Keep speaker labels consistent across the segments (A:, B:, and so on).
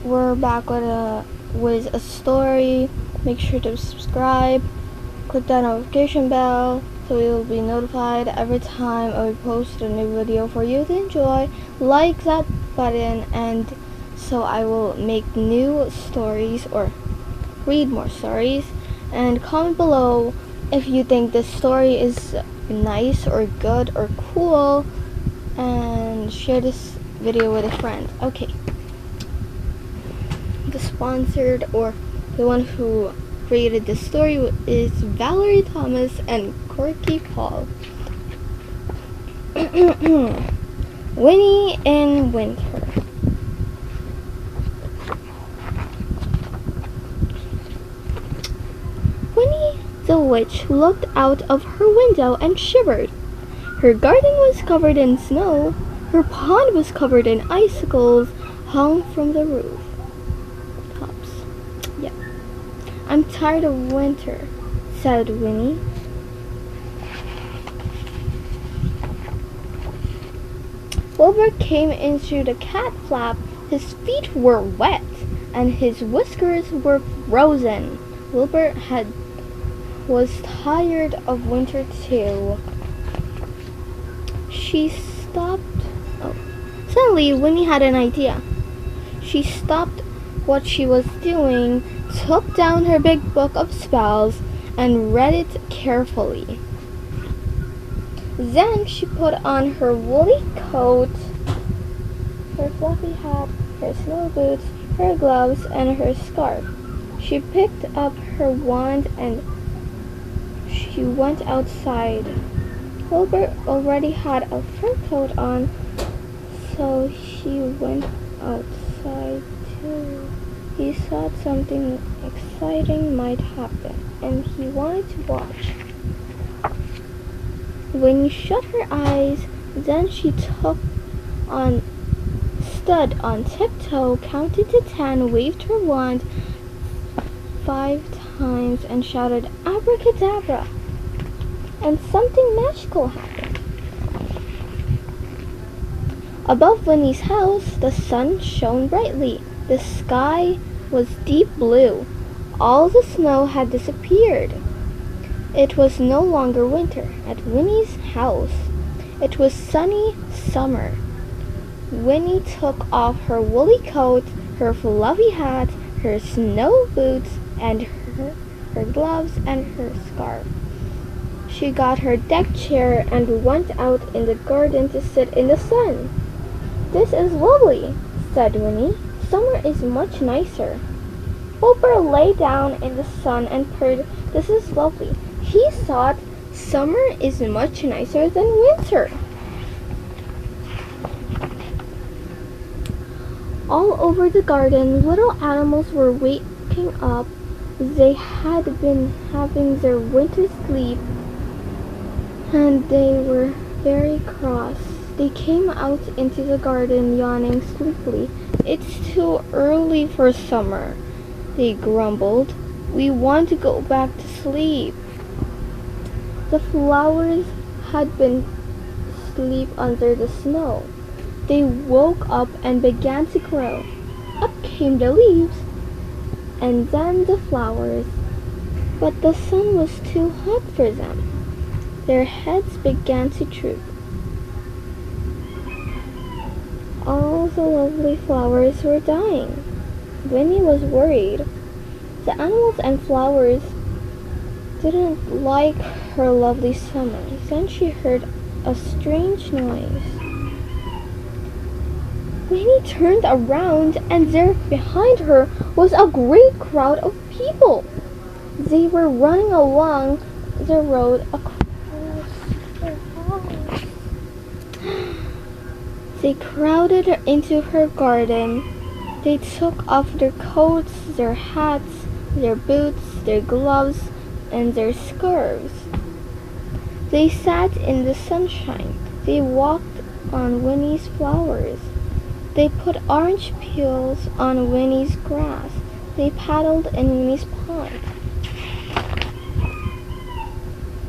A: we're back with a story. Make sure to subscribe, click that notification bell so you'll be notified every time I post a new video for you to enjoy. Like that button, and so I will make new stories or read more stories. And comment below if you think this story is nice or good or cool, and share this video with a friend. Okay. The sponsored, or the one who created this story, is Valerie Thomas and Korky Paul. Winnie in winter. Winnie the witch looked out of her window and shivered. Her garden was covered in snow. Her pond was covered in icicles hung from the roof tops. Yeah. "I'm tired of winter," said Winnie. Wilbur came into the cat flap. His feet were wet and his whiskers were frozen. Wilbur was tired of winter too. Suddenly, Winnie had an idea. She stopped what she was doing, took down her big book of spells, and read it carefully. Then she put on her woolly coat, her fluffy hat, her snow boots, her gloves, and her scarf. She picked up her wand and she went outside. Wilbur already had a fur coat on, so he went outside too. He thought something exciting might happen, and he wanted to watch. Winnie shut her eyes, then she stood on tiptoe, counted to 10, waved her wand 5 times, and shouted, "Abracadabra!" And something magical happened. Above Winnie's house, the sun shone brightly. The sky was deep blue. All the snow had disappeared. It was no longer winter at Winnie's house. It was sunny summer. Winnie took off her woolly coat, her fluffy hat, her snow boots, and her gloves and her scarf. She got her deck chair and went out in the garden to sit in the sun. "This is lovely," said Winnie. "Summer is much nicer." Wilbur lay down in the sun and purred, "This is lovely." He thought summer is much nicer than winter. All over the garden, little animals were waking up. They had been having their winter sleep, and they were very cross. They came out into the garden, yawning sleepily. "It's too early for summer," they grumbled. "We want to go back to sleep." The flowers had been asleep under the snow. They woke up and began to grow. Up came the leaves, and then the flowers. But the sun was too hot for them. Their heads began to droop. All the lovely flowers were dying. Winnie was worried. The animals and flowers didn't like her lovely summer. Then she heard a strange noise. Winnie turned around, and there behind her was a great crowd of people. They were running along the road across the house. They crowded into her garden. They took off their coats, their hats, their boots, their gloves, and their scarves. They sat in the sunshine. They walked on Winnie's flowers. They put orange peels on Winnie's grass. They paddled in Winnie's pond.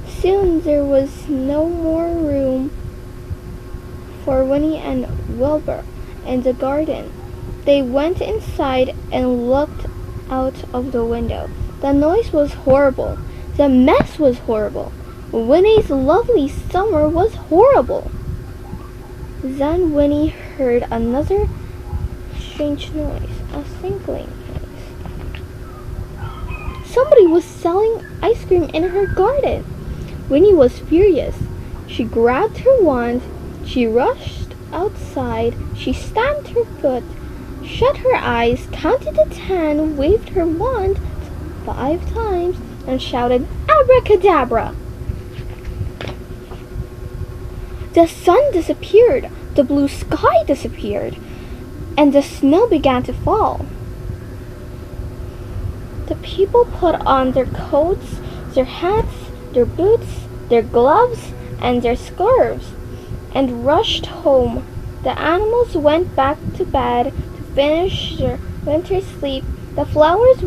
A: Soon there was no more room for Winnie and Wilbur in the garden. They went inside and looked out of the window. The noise was horrible. The mess was horrible. Winnie's lovely summer was horrible. Then Winnie heard another strange noise, a tinkling noise. Somebody was selling ice cream in her garden. Winnie was furious. She grabbed her wand. She rushed outside. She stamped her foot, shut her eyes, counted to 10, waved her wand 5 times, and shouted, "Abracadabra!" The sun disappeared, the blue sky disappeared, and the snow began to fall. The people put on their coats, their hats, their boots, their gloves, and their scarves, and rushed home. The animals went back to bed to finish their winter sleep. The flowers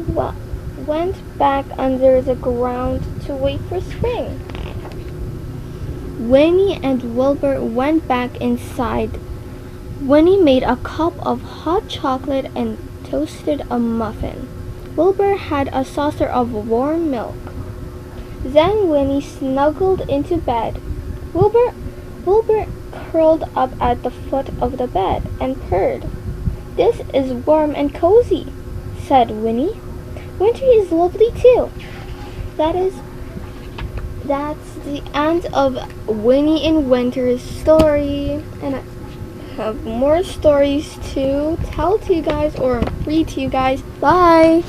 A: went back under the ground to wait for spring. Winnie and Wilbur went back inside. Winnie made a cup of hot chocolate and toasted a muffin. Wilbur had a saucer of warm milk. Then Winnie snuggled into bed. Wilbur curled up at the foot of the bed and purred. "This is warm and cozy," said Winnie. "Winter is lovely too." That's the end of Winnie in Winter's story. And I have more stories to tell to you guys or read to you guys. Bye!